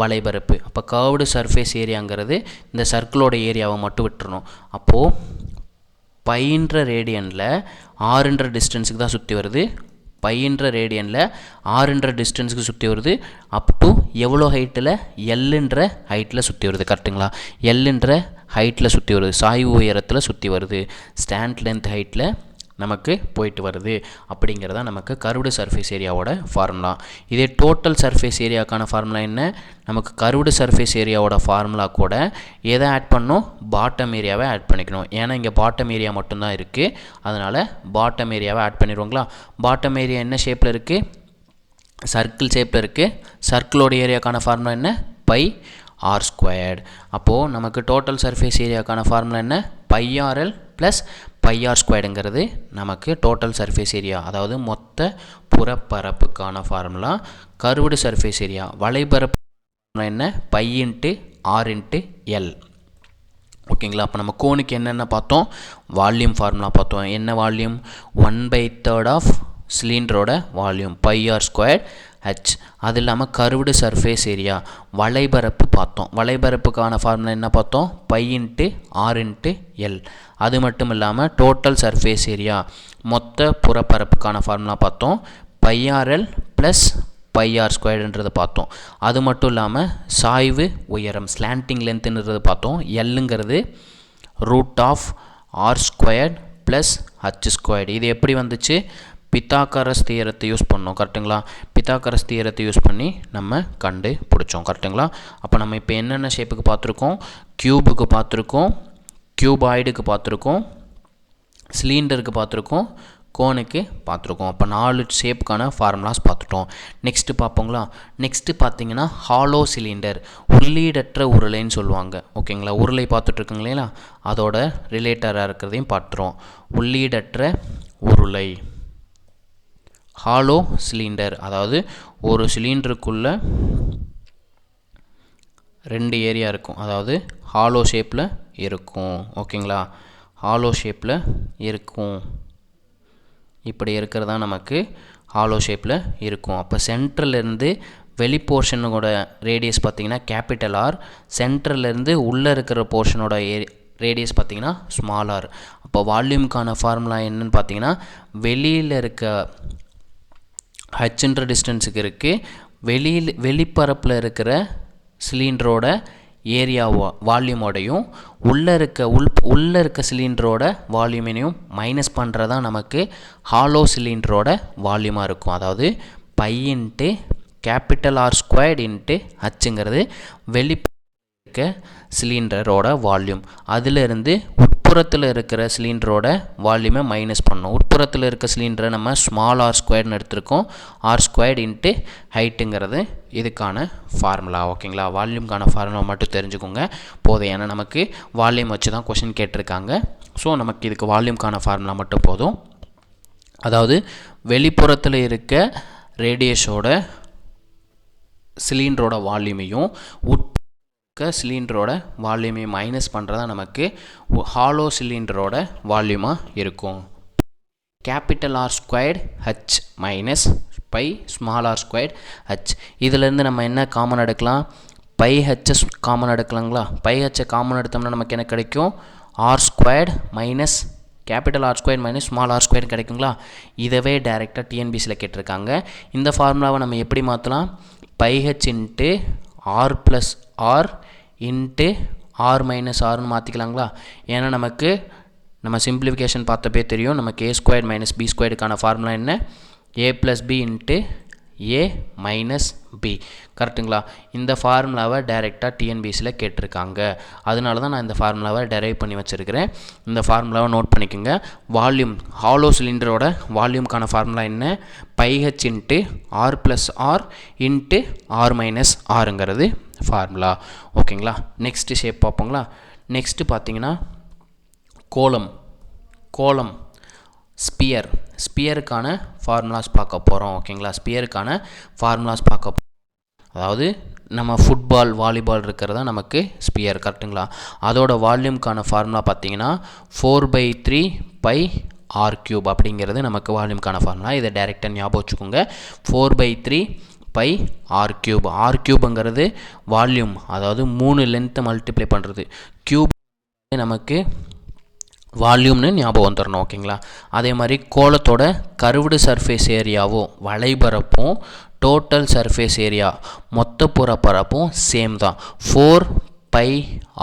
வளைபரப்பு. அப்போ கர்வ்டு சர்ஃபேஸ் ஏரியாங்கிறது இந்த சர்க்கிளோட ஏரியாவை மட்டும் விட்டுறணும். அப்போது πன்ற ரேடியனில் 6ன்ற டிஸ்டன்ஸுக்கு தான் சுற்றி வருது. πன்ற ரேடியனில் 6ன்ற டிஸ்டன்ஸுக்கு சுற்றி வருது. அப் டு எவ்வளோ ஹைட்டில்? எல்லுன்ற ஹைட்டில் சுற்றி வருது. கரெக்டுங்களா? எல்லுன்ற ஹைட்டில் சுற்றி வருது, சாய்வு உயரத்தில் சுற்றி வருது, ஸ்டாண்ட் லென்த் ஹைட்டில் நமக்கு போயிட்டு வருது. அப்படிங்கிறதா நமக்கு கர்வ்டு சர்ஃபேஸ் ஏரியாவோட ஃபார்முலா. இதே டோட்டல் சர்ஃபேஸ் ஏரியாக்கான ஃபார்முலா என்ன? நமக்கு கர்வ்டு சர்ஃபேஸ் ஏரியாவோட ஃபார்முலா கூட எதை ஆட் பண்ணணும்? பாட்டம் ஏரியாவை ஆட் பண்ணிக்கணும். ஏன்னா இங்கே பாட்டம் ஏரியா மட்டும்தான் இருக்குது. அதனால் பாட்டம் ஏரியாவை ஆட் பண்ணிடுவோங்களா? பாட்டம் ஏரியா என்ன ஷேப்பில் இருக்குது? சர்க்கிள் ஷேப்பில் இருக்குது. சர்க்கிளோட ஏரியாக்கான ஃபார்முலா என்ன? πr². அப்போது நமக்கு டோட்டல் சர்ஃபேஸ் ஏரியாக்கான ஃபார்முலா என்ன? πrl + πr²ங்கிறது நமக்கு டோட்டல் சர்ஃபேஸ் ஏரியா, அதாவது மொத்த புறப்பரப்புக்கான ஃபார்முலா. கர்வ்டு சர்ஃபேஸ் ஏரியா வளைபரப்பு என்ன? π×r×l. ஓகேங்களா? அப்போ நம்ம கோனுக்கு என்னென்ன பார்த்தோம்? வால்யூம் ஃபார்முலா பார்த்தோம். என்ன வால்யூம்? 1/3 ஆஃப் சிலிண்டரோட வால்யூம் πr². ஹெச். அது இல்லாமல் கர்வ்டு சர்ஃபேஸ் ஏரியா வளைபரப்பு பார்த்தோம். வளைபரப்புக்கான ஃபார்முலா என்ன பார்த்தோம்? Pi into R into L. அது மட்டும் இல்லாமல் டோட்டல் சர்ஃபேஸ் ஏரியா மொத்த புறப்பரப்புக்கான ஃபார்முலா பார்த்தோம். பைஆர்எல் ப்ளஸ் பைஆர் ஸ்கொயர்டுன்றதை பார்த்தோம். அது மட்டும் இல்லாமல் சாய்வு உயரம் ஸ்லாண்டிங் லென்த்துன்றது பார்த்தோம். எல்லுங்கிறது root of R squared plus H squared. இது எப்படி வந்துச்சு? பித்தாகரஸ் தியரத்தை யூஸ் பண்ணோம். கரெக்டுங்களா? பித்தாகரஸ் தியரத்தை யூஸ் பண்ணி நம்ம கண்டு பிடிச்சோம். கரெக்டுங்களா? அப்போ நம்ம இப்போ என்னென்ன ஷேப்புக்கு பார்த்துருக்கோம்? க்யூபுக்கு பார்த்துருக்கோம், க்யூபாய்டுக்கு பார்த்துருக்கோம், சிலிண்டருக்கு பார்த்துருக்கோம், கோனுக்கு பார்த்துருக்கோம். அப்போ 4 ஷேப்புக்கான ஃபார்முலாஸ் பார்த்துட்டோம். நெக்ஸ்ட்டு பார்ப்போங்களா? நெக்ஸ்ட்டு பார்த்தீங்கன்னா ஹாலோ சிலிண்டர், உள்ளீடற்ற உருளைன்னு சொல்லுவாங்க. ஓகேங்களா? உருளை பார்த்துட்ருக்குங்க இல்லைங்களா? அதோட ரிலேட்டராக இருக்கிறதையும் பார்த்துருவோம். உள்ளீடற்ற உருளை ஹாலோ சிலிண்டர், அதாவது ஒரு சிலிண்டருக்குள்ளே 2 ஏரியா இருக்கும், அதாவது ஹாலோ ஷேப்பில் இருக்கும். ஓகேங்களா? ஹாலோ ஷேப்பில் இருக்கும். இப்படி இருக்கிறதா நமக்கு ஹாலோ ஷேப்பில் இருக்கும். அப்போ சென்ட்ரலேருந்து வெளி போர்ஷனோட ரேடியஸ் பார்த்திங்கன்னா கேபிட்டல் ஆர், சென்ட்ரலேருந்து உள்ளே இருக்கிற போர்ஷனோட ரேடியஸ் பார்த்திங்கன்னா ஸ்மால் ஆர். அப்போ வால்யூமுக்கான ஃபார்முலா என்னன்னு பார்த்தீங்கன்னா வெளியில் இருக்க ஹச்ன்ற டிஸ்டன்ஸுக்கு இருக்குது, வெளிப்பரப்பில் இருக்கிற சிலிண்டரோட ஏரியா வால்யூமோடையும் உள்ளே இருக்க சிலிண்டரோட வால்யூமினையும் மைனஸ் பண்ணுறதா நமக்கு ஹாலோ சிலிண்டரோட வால்யூமாக இருக்கும். அதாவது pi into capital R squared into ஹச்சுங்கிறது இருக்க சிலிண்டரோட வால்யூம். அதிலிருந்து உட்புறத்தில் இருக்கிற சிலிண்டரோட வால்யூமை மைனஸ் பண்ணோம். உட்புறத்தில் இருக்க சிலிண்டரை நம்ம ஸ்மால் ஆர் ஸ்கொயர்னு எடுத்திருக்கோம். ஆர் ஸ்கொயர்டு இன்ட்டு ஹைட்டுங்கிறது இதுக்கான ஃபார்முலா. ஓகேங்களா? வால்யூம்கான ஃபார்முலா மட்டும் தெரிஞ்சுக்கோங்க போதும். ஏன்னா நமக்கு வால்யூம் வச்சு தான் கொஷின் கேட்டிருக்காங்க. ஸோ நமக்கு இதுக்கு வால்யூம்கான ஃபார்முலா மட்டும் போதும். அதாவது வெளிப்புறத்தில் இருக்க ரேடியஸோட சிலிண்டரோட வால்யூமையும் சிலிண்டரோட வால்யூமையும் மைனஸ் பண்ணுறதா நமக்கு ஹாலோ சிலிண்டரோட வால்யூமாக இருக்கும். Capital R squared H minus pi small R squared H. இதிலேருந்து நம்ம என்ன காமன் எடுக்கலாம்? பை ஹெச்எஸ் காமன் எடுக்கலாங்களா? பை ஹெச்சை காமன் எடுத்தோம்னா நமக்கு என்ன கிடைக்கும்? R squared minus capital R square minus small R square கிடைக்குங்களா? இதவே டைரெக்டாக டிஎன்பிசியில் கேட்டிருக்காங்க. இந்த ஃபார்முலாவை நம்ம எப்படி மாற்றலாம்? Pi H into R plus R into R minus ஆர்னு மாற்றிக்கலாங்களா? ஏன்னா நமக்கு நம்ம சிம்பிளிஃபிகேஷன் பார்த்தப்பே தெரியும், நமக்கு ஏ ஸ்கொயர் மைனஸ் பி ஸ்கொயருக்கான ஃபார்முலா என்ன? A plus B into A minus B. கரெக்டுங்களா? இந்த ஃபார்முலாவை டைரெக்டாக டிஎன்பிசியில் கேட்டிருக்காங்க. அதனால தான் நான் இந்த ஃபார்முலாவை டெரைவ் பண்ணி வச்சுருக்கிறேன். இந்த ஃபார்முலாவை நோட் பண்ணிக்கோங்க. வால்யூம் ஹாலோ சிலிண்டரோட வால்யூம்க்கான ஃபார்முலா என்ன? Pi H into R plus R into R minus ஆருங்கிறது ஃபார்முலா. ஓகேங்களா? நெக்ஸ்ட்டு ஷேப் பார்ப்போங்களா? நெக்ஸ்ட்டு பார்த்தீங்கன்னா கோலம் ஸ்பியருக்கான ஃபார்முலாஸ் பார்க்க போகிறோம். ஓகேங்களா? ஸ்பியருக்கான ஃபார்முலாஸ் பார்க்க அதாவது நம்ம ஃபுட்பால் வாலிபால் இருக்கிறதா நமக்கு ஸ்பியர். கரெக்டுங்களா? அதோட வால்யூம்க்கான ஃபார்முலா பார்த்தீங்கன்னா 4/3 பை ஆர் க்யூப் அப்படிங்கிறது நமக்கு வால்யூம்க்கான ஃபார்முலா. இதை டைரெக்டாக ஞாபகம் வச்சுக்கோங்க. 4/3 பை ஆர் க்யூப். ஆர் க்யூபுங்கிறது வால்யூம், அதாவது 3 லென்த்தை மல்டிப்ளை பண்ணுறது. க்யூப் நமக்கு வால்யூம்னு ஞாபகம் வந்துடணும். ஓகேங்களா? அதே மாதிரி கோலத்தோட கர்வ்டு சர்ஃபேஸ் ஏரியாவும் வளைபரப்பும் டோட்டல் சர்ஃபேஸ் ஏரியா மொத்த புறப்பரப்பும் சேம் தான். 4 பை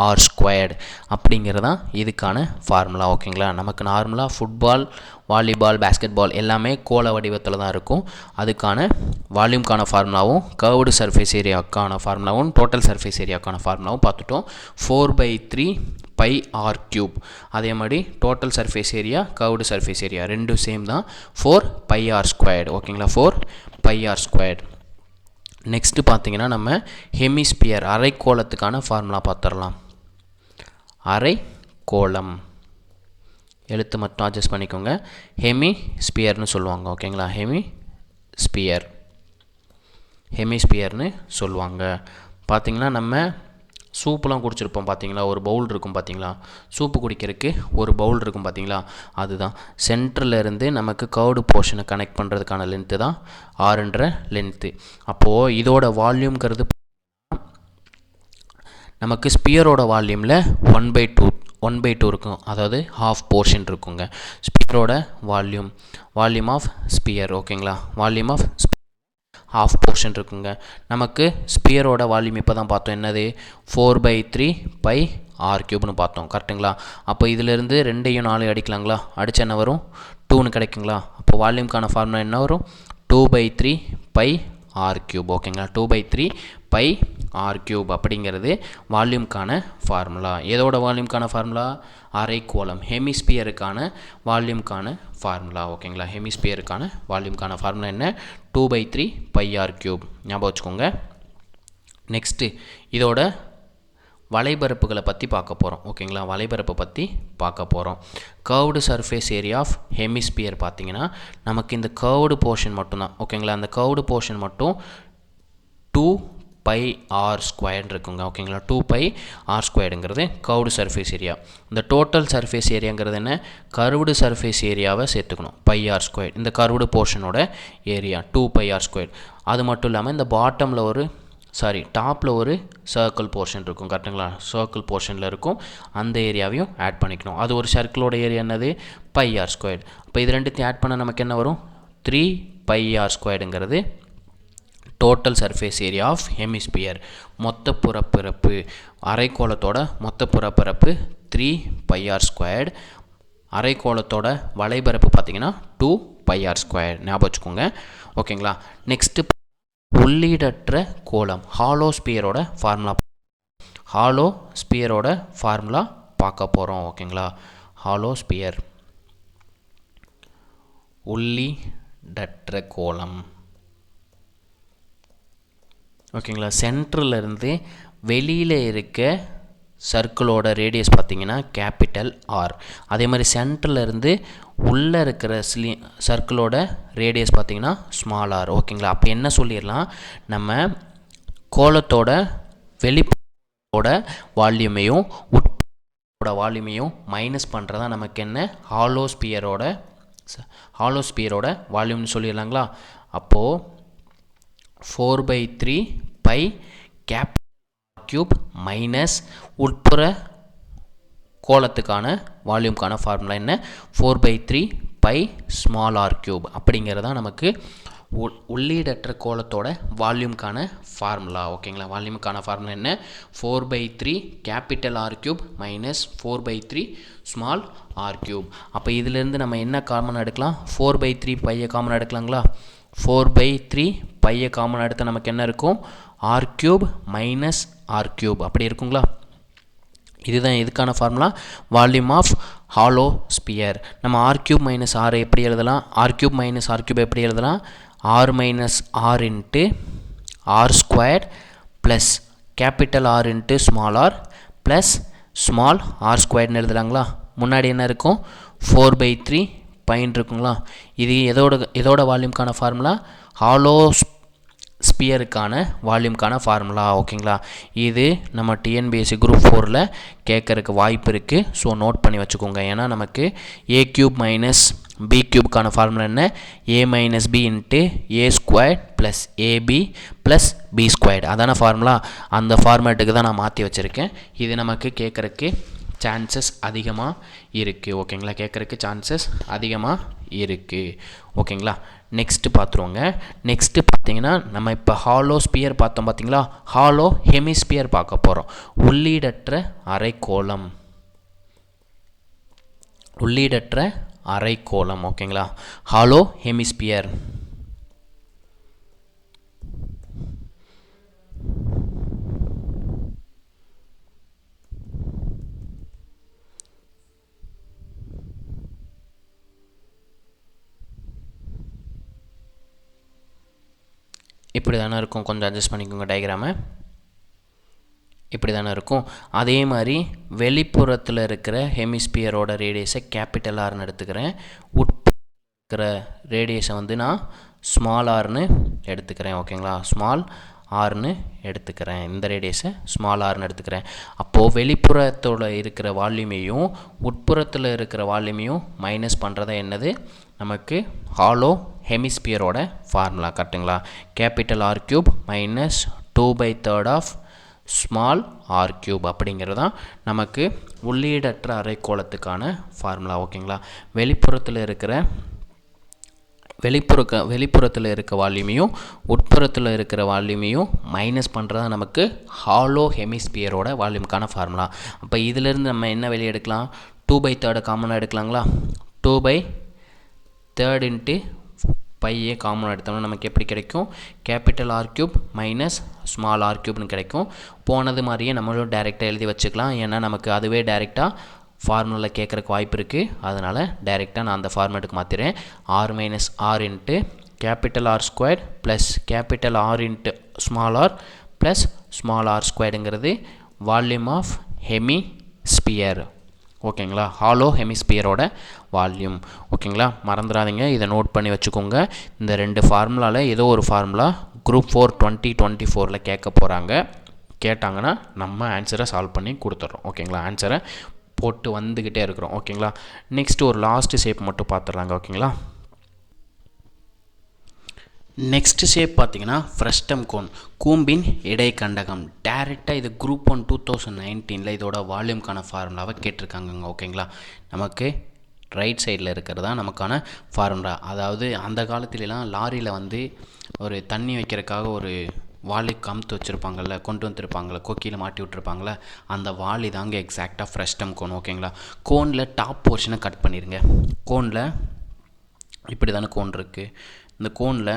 ஆர் ஸ்கொயர்டு அப்படிங்கிறதான் இதுக்கான ஃபார்முலா. ஓகேங்களா? நமக்கு நார்மலாக ஃபுட்பால், வாலிபால், பேஸ்கெட்பால் எல்லாமே கோல வடிவத்தில் தான் இருக்கும். அதுக்கான வால்யூம்க்கான ஃபார்முலாவும் கர்வ்டு சர்ஃபேஸ் ஏரியாவுக்கான ஃபார்முலாவும் டோட்டல் சர்ஃபேஸ் ஏரியாவுக்கான ஃபார்முலாவும் பார்த்துட்டோம். 4/3 பை ஆர் க்யூப். அதே மாதிரி total surface area, curved surface area ரெண்டும் சேம் தான். 4 பை ஆர் ஸ்கொயர்டு. ஓகேங்களா? 4 பை ஆர் ஸ்கொயர்டு. நெக்ஸ்ட்டு பார்த்தீங்கன்னா நம்ம ஹெமிஸ்பியர் அரைக்கோளத்துக்கான ஃபார்முலா பார்த்துடலாம். அரைக்கோளம் எழுத்து மட்டும் அட்ஜஸ்ட் பண்ணிக்கோங்க. ஹெமிஸ்பியர்னு சொல்லுவாங்க. ஓகேங்களா? ஹெமிஸ்பியர்னு சொல்லுவாங்க. பார்த்திங்கன்னா நம்ம சூப்புலாம் குடிச்சிருப்போம் பார்த்தீங்களா, ஒரு பவுல் இருக்கும் பார்த்தீங்களா, சூப்பு குடிக்கிறதுக்கு ஒரு பவுல் இருக்கும் பார்த்தீங்களா, அதுதான் சென்டரில் இருந்து நமக்கு கர்வ்டு போர்ஷனை கனெக்ட் பண்ணுறதுக்கான லென்த்து தான் ஆறுன்ற லென்த்து. அப்போது இதோட வால்யூம்ங்கிறது நமக்கு ஸ்பியரோட வால்யூமில் 1/2 இருக்கும், அதாவது ஹாஃப் போர்ஷன் இருக்குங்க ஸ்பியரோட வால்யூம் ஆஃப் ஸ்பியர். ஓகேங்களா, வால்யூம் ஆஃப் ஹாஃப் போர்ஷன் இருக்குங்க. நமக்கு ஸ்பியரோட வால்யூம் இப்போ தான் பார்த்தோம், என்னது 4/3 பை r³ பார்த்தோம். கரெக்டுங்களா? அப்போ இதிலிருந்து 2ஐயும் 4 அடிக்கலாங்களா, அடித்தா என்ன வரும் 2ன்னு கிடைக்குங்களா. அப்போ வால்யூம்க்கான ஃபார்முலா என்ன வரும் 2/3 பை r³. ஓகேங்களா, 2/3 பை r³ அப்படிங்கிறது வால்யூம்க்கான ஃபார்முலா. எதோட வால்யூம்க்கான ஃபார்முலா, அரைக்கோளம் ஹெமிஸ்பியருக்கான வால்யூம்க்கான ஃபார்முலா. ஓகேங்களா, ஹெமிஸ்பியருக்கான வால்யூம்க்கான ஃபார்முலா என்ன 2/3 பை r³. ஞாபகம் வச்சுக்கோங்க. நெக்ஸ்ட்டு இதோட வலைபரப்புகளை பற்றி பார்க்க போகிறோம். ஓகேங்களா, வலைபரப்பை பற்றி பார்க்க போகிறோம். Curved surface area of hemisphere பார்த்தீங்கன்னா நமக்கு இந்த கர்வ்டு போர்ஷன் மட்டும்தான். ஓகேங்களா, அந்த கர்வ்டு போர்ஷன் மட்டும் 2πr² இருக்குங்க. ஓகேங்களா, 2πr²ங்கிறது கர்வ்டு சர்ஃபேஸ் ஏரியா. இந்த டோட்டல் சர்ஃபேஸ் ஏரியாங்கிறது என்ன, கர்வ்டு சர்ஃபேஸ் ஏரியாவை சேர்த்துக்கணும் πr². இந்த கர்வ்டு போர்ஷனோட ஏரியா 2πr². அது மட்டும் இல்லாமல் இந்த பாட்டமில் டாப்பில் ஒரு சர்க்கிள் போர்ஷன் இருக்கும். கரெக்டுங்களா, சர்க்கிள் போர்ஷனில் இருக்கும், அந்த ஏரியாவையும் ஆட் பண்ணிக்கணும். அது ஒரு சர்க்கிளோட ஏரியா என்னது πr². அப்போ இது ரெண்டுத்தையும் ஆட் பண்ணால் நமக்கு என்ன வரும் 3πr²ங்கிறது total surface area of hemisphere. மொத்த புறப்பரப்பு அரைக்கோளத்தோட மொத்த புறப்பரப்பு 3πr². அரைக்கோளத்தோட வலைபரப்பு பார்த்திங்கன்னா 2πr². ஞாபகம் வச்சுக்கோங்க. ஓகேங்களா, நெக்ஸ்ட்டு உள்ளீடற்ற கோளம் ஹாலோ ஸ்பியரோட ஃபார்முலா பார்க்க போகிறோம். ஓகேங்களா, ஹாலோ ஸ்பியர் உள்ளீடற்ற கோளம். ஓகேங்களா, சென்டர்லேருந்து வெளியில் இருக்க சர்க்கிளோட ரேடியஸ் பார்த்திங்கன்னா கேபிட்டல் ஆர். அதே மாதிரி சென்டர்லேருந்து உள்ளே இருக்கிற சர்க்கிளோட ரேடியஸ் பார்த்திங்கன்னா ஸ்மால் ஆர். ஓகேங்களா, அப்போ என்ன சொல்லிடலாம், நம்ம கோளத்தோட வெளிப்போட வால்யூமையும் உட்போட வால்யூமையும் மைனஸ் பண்ணுறதா நமக்கு என்ன ஹாலோ ஸ்பியரோட வால்யூம்னு சொல்லிடலாங்களா. அப்போது 4/3 பை r³ மைனஸ் உட்புற கோளத்துக்கான வால்யூம்க்கான ஃபார்முலா என்ன 4/3 பை r³ அப்படிங்கிறதா நமக்கு உள்ளீடற்ற கோளத்தோட வால்யூம்க்கான ஃபார்முலா. ஓகேங்களா, வால்யூமுக்கான ஃபார்முலா என்ன 4/3 capital r³ minus 4/3 small r³. அப்போ இதிலேருந்து நம்ம என்ன காமன் எடுக்கலாம், 4/3 பையை காமன் எடுக்கலாங்களா. 4/3 பையை காமன் எடுத்தால் நமக்கு என்ன இருக்கும் r³ மைனஸ் r³ அப்படி இருக்குங்களா. இதுதான் எதுக்கான formula, volume of hollow sphere. நம்ம r³ மைனஸ் r எப்படி எழுதலாம், r³ மைனஸ் r³ எப்படி எழுதலாம், r minus r into r² plus capital R into small r plus small r² எழுதலாங்களா. முன்னாடி என்ன இருக்கும் 4/3 பைன் இருக்குங்களா. இது எதோட வால்யூம்க்கான ஃபார்முலா, ஹாலோ ஸ்பியருக்கான வால்யூம்க்கான ஃபார்முலா. ஓகேங்களா, இது நம்ம டிஎன்பிஎஸ்சி குரூப் 4ல் கேட்கறதுக்கு வாய்ப்பு இருக்குது. ஸோ நோட் பண்ணி வச்சுக்கோங்க. ஏன்னா நமக்கு a³ மைனஸ் b³ ஃபார்முலா என்ன a minus b into a² plus ab plus b². அதான ஃபார்முலா, அந்த ஃபார்மேட்டுக்கு தான் நான் மாற்றி வச்சுருக்கேன். இது நமக்கு கேட்குறக்கு சான்சஸ் அதிகமாக இருக்குது. ஓகேங்களா, கேட்குறக்கு சான்சஸ் அதிகமாக இருக்குது. ஓகேங்களா, நெக்ஸ்ட்டு பார்த்துருவோங்க. நெக்ஸ்ட்டு பார்த்தீங்கன்னா நம்ம இப்போ ஹாலோ ஸ்பியர் பார்த்தோம் பார்த்தீங்களா, ஹாலோ ஹெமிஸ்பியர் பார்க்க போகிறோம். உள்ளீடற்ற அரைக்கோளம். ஓகேங்களா, ஹாலோ ஹெமிஸ்பியர். இப்படி தானே இருக்கும், கொஞ்சம் அட்ஜஸ்ட் பண்ணிக்கோங்க டயக்ராமை. இப்படி தானே இருக்கும். அதே மாதிரி வெளிப்புறத்தில் இருக்கிற ஹெமிஸ்பியரோட ரேடியஸை கேபிட்டல் ஆர்னு எடுத்துக்கிறேன், உட்புற ரேடியஸை வந்து நான் ஸ்மால் ஆர்னு எடுத்துக்கிறேன். ஓகேங்களா, ஸ்மால் ஆர்னு எடுத்துக்கிறேன். இந்த ரேடியஸை ஸ்மால் ஆர்னு எடுத்துக்கிறேன். அப்போது வெளிப்புறத்தோட இருக்கிற வால்யூமையும் உட்புறத்தில் இருக்கிற வால்யூமையும் மைனஸ் பண்ணுறதா என்னது நமக்கு ஹாலோ ஹெமிஸ்பியரோட ஃபார்முலா. கரெக்டுங்களா? Capital R cube minus 2/3 of small R cube அப்படிங்கிறது தான் நமக்கு உள்ளீடற்ற அரைக்கோளத்துக்கான ஃபார்முலா. ஓகேங்களா? வெளிப்புறத்தில் இருக்க வால்யூமையும் உட்புறத்தில் இருக்கிற வால்யூமையும் மைனஸ் பண்ணுறது தான் நமக்கு ஹாலோ ஹெமிஸ்பியரோட வால்யூமுக்கான ஃபார்முலா. அப்போ இதிலிருந்து நம்ம என்ன வெளியே எடுக்கலாம்? 2/3 காமனாக எடுக்கலாங்களா? 2/3 இன்ட்டு பையே காமனாக எடுத்தோம்னா நமக்கு எப்படி கிடைக்கும்? Capital R cube minus small R கியூப்னு கிடைக்கும். போனது மாதிரியே நம்மளும் டைரெக்டாக எழுதி வச்சுக்கலாம். ஏன்னா நமக்கு அதுவே டைரெக்டாக ஃபார்முலாவில் கேட்குறக்கு வாய்ப்பு இருக்குது. அதனால் டைரெக்டாக நான் அந்த ஃபார்மேட்டுக்கு மாற்றிடுறேன். R minus R into capital R square plus capital R into small R plus small R ஸ்கொயருங்கிறது வால்யூம் ஆஃப் ஹெமிஸ்பியர். ஓகேங்களா? ஹாலோ ஹெமிஸ்பியரோட வால்யூம். ஓகேங்களா? மறந்துடாதீங்க, இதை நோட் பண்ணி வச்சுக்கோங்க. இந்த ரெண்டு ஃபார்முலாவில் ஏதோ ஒரு ஃபார்முலா குரூப் 4 2024 கேட்டாங்கன்னா நம்ம ஆன்சரை சால்வ் பண்ணி கொடுத்துட்றோம். ஓகேங்களா? ஆன்சரை போட்டு வந்துக்கிட்டே இருக்கிறோம். ஓகேங்களா? நெக்ஸ்ட் ஒரு லாஸ்ட்டு ஷேப் மட்டும் பார்த்துடலாங்க. ஓகேங்களா? நெக்ஸ்ட் ஷேப் பார்த்தீங்கன்னா ஃப்ரஸ்டம் கோன், கூம்பின் இடைக்கண்டகம். டேரெக்டாக இது குரூப் 1 2019 இதோட வால்யூம்க்கான ஃபார்முலாவை கேட்டிருக்காங்கங்க. ஓகேங்களா? நமக்கு ரைட் சைடில் இருக்கிறதா நமக்கான ஃபார்முலா. அதாவது அந்த காலத்துலலாம் லாரியில் வந்து ஒரு தண்ணி வைக்கிறதுக்காக ஒரு வாளி கமுத்து வச்சுருப்பாங்கள்ல, கொண்டு வந்துருப்பாங்களே, கொக்கியில் மாட்டி விட்ருப்பாங்களே, அந்த வாளி தாங்க எக்ஸாக்டாக ஃப்ரஸ்டம் கோன். ஓகேங்களா? கோனில் டாப் போர்ஷனை கட் பண்ணிடுங்க. கோனில் இப்படி தானே கோன் இருக்குது. இந்த கோனில்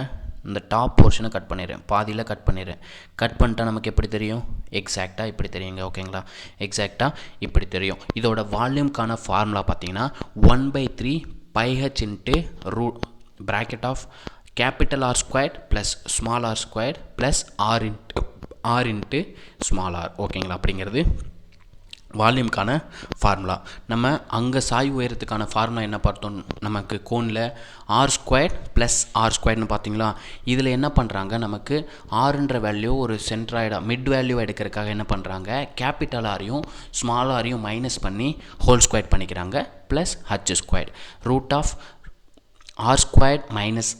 இந்த டாப் போர்ஷனை கட் பண்ணிடுறேன், பாதியில் கட் பண்ணிடுறேன். கட் பண்ணிட்டா நமக்கு எப்படி தெரியும்? எக்ஸாக்டாக இப்படி தெரியுங்க. ஓகேங்களா? எக்ஸாக்டாக இப்படி தெரியும். இதோட வால்யூம்க்கான ஃபார்முலா பார்த்தீங்கன்னா 1/3 πh into bracket of capital R square plus small R square plus R into small R. ஓகேங்களா? அப்படிங்கிறது வால்யூம்க்கான ஃபார்முலா. நம்ம அங்கே சாய்வு உயரத்துக்கான ஃபார்முலா என்ன பார்த்தோம்? நமக்கு கோனில் ஆர் ஸ்கொயர் ப்ளஸ் ஆர் ஸ்கொயர்னு பார்த்தீங்களா? இதில் என்ன பண்ணுறாங்க, நமக்கு ஆறுன்ற வேல்யூ ஒரு சென்ட்ராய்டாக மிட் வேல்யூ எடுக்கிறதுக்காக என்ன பண்ணுறாங்க, கேபிட்டல் ஆரையும் ஸ்மால் ஆரையும் மைனஸ் பண்ணி ஹோல் ஸ்கொயர் பண்ணிக்கிறாங்க. Plus H square root of R square minus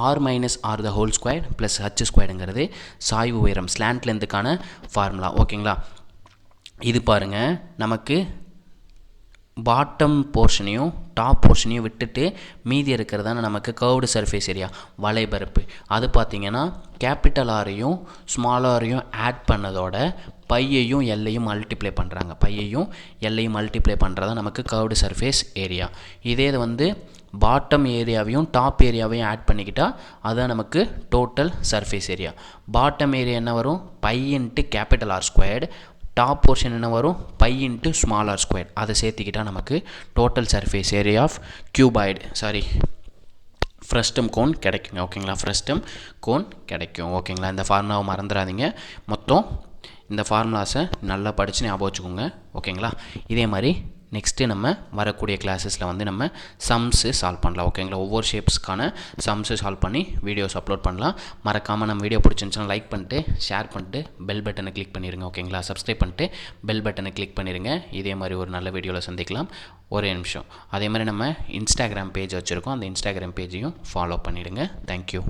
R minus R the whole square plus H ஸ்கொயருங்கிறது சாய்வு உயரம் ஸ்லாண்ட் லென்த்துக்கான ஃபார்முலா. ஓகேங்களா? இது பாருங்கள், நமக்கு பாட்டம் போர்ஷனையும் டாப் போர்ஷனையும் விட்டுட்டு மீதி இருக்கிறதான நமக்கு கர்வ்டு சர்ஃபேஸ் ஏரியா வலைபரப்பு. அது பார்த்திங்கன்னா கேபிட்டல் ஆரையும் ஸ்மால் ஆரையும் ஆட் பண்ணதோட பையையும் எல்லையும் மல்டிப்ளை பண்ணுறாங்க. பையையும் எல்லையும் மல்டிப்ளை பண்ணுறதா நமக்கு கர்வ்டு சர்ஃபேஸ் ஏரியா. இதே இது வந்து பாட்டம் ஏரியாவையும் டாப் ஏரியாவையும் ஆட் பண்ணிக்கிட்டால் அதுதான் நமக்கு total surface area. Bottom area என்ன வரும்? Pi into capital R squared. Top portion என்ன வரும்? Pi into small R square. அதை சேர்த்துக்கிட்டால் நமக்கு total surface area of frustum cone கிடைக்குங்க. ஓகேங்களா? ஃப்ரஸ்டம் கோன் கிடைக்கும். ஓகேங்களா? இந்த ஃபார்முலாவை மறந்துடாதீங்க. மொத்தம் இந்த ஃபார்முலாஸை நல்லா படித்து ஞாபகம் வச்சுக்கோங்க. ஓகேங்களா? இதே மாதிரி நெக்ஸ்ட்டு நம்ம வரக்கூடிய கிளாஸஸில் வந்து நம்ம சம்ஸு சால்வ் பண்ணலாம். ஓகேங்களா? ஒவ்வொரு ஷேப்ஸ்க்கான சம்ஸு சால்வ் பண்ணி வீடியோஸ் அப்லோட் பண்ணலாம். மறக்காமல் நம்ம வீடியோ பிடிச்சிருந்துச்சுன்னா லைக் பண்ணிட்டு ஷேர் பண்ணிட்டு பெல் பட்டனை கிளிக் பண்ணிடுங்க. ஓகேங்களா? சப்ஸ்கிரைப் பண்ணிட்டு பெல் பட்டனை கிளிக் பண்ணிடுங்க. இதே மாதிரி ஒரு நல்ல வீடியோவில் சந்திக்கலாம். ஒரே நிமிஷம். அதே மாதிரி நம்ம இன்ஸ்டாகிராம் பேஜ் வச்சுருக்கோம். அந்த இன்ஸ்டாகிராம் பேஜையும் ஃபாலோ பண்ணிவிடுங்க. தேங்க்யூ.